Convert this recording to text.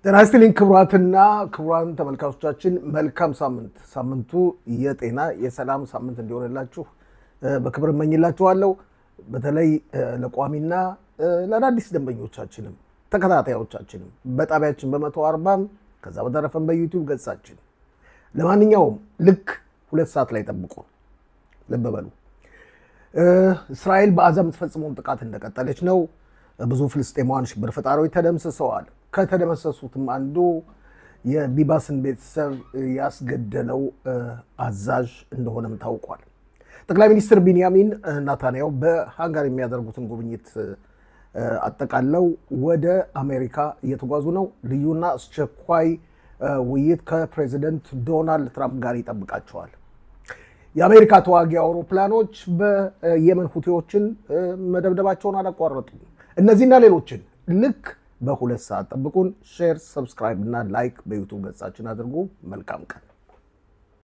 ጤና ይስጥልኝ ክቡራትና ክቡራን ተመልካቾቻችን መልካም ሳምንቱ የጤና የሰላም ሳምንት እንዲሆንላችሁ በክብር እመኝላችኋለሁ በተለይ ለቋሚና ለአዲስ ደንበኞቻችንም ተከታታዮቻችንም በጣቢያችን በ140 ከዛ በተረፈም በዩቲዩብ ገጻችን ለማንኛውም ልክ 2 ሰዓት ላይ ጠብቁ ለበበሉ እስራኤል በአዛም ተፈጽሞን ጥቃት እንደቀጠለች ነው ብዙ ፍልስጤማውያን ሽብር ፈጣሪዎች ተደምስሰዋል ከተደመሰሱትም አንዱ የቢባስን ቤተሰብ ያስገደለው አዛዥ እንደሆነም ታውቋል ጠቅላይ ሚኒስትር ቢንያሚን ናታንያሁ በሃንጋሪ የሚያደርጉትን ጉብኝት አጠቃለው ወደ አሜሪካ እየተጓዙ ነው ልዩና አስቸኳይ ውይይት ከፕሬዚደንት ዶናልድ ትራምፕ ጋር ይጠብቃቸዋል የአሜሪካ ተዋጊ አውሮፕላኖች በየመን ሁቲዎችን መደብደባቸውን አላቋረጡም እነዚህና ሌሎችን ልክ በ2 ሰዓት ጠብቁን ሼር ሰብስክራይብ እና ላይክ በዩቲዩብ ገጻችን አድርጉ መልካም ቀን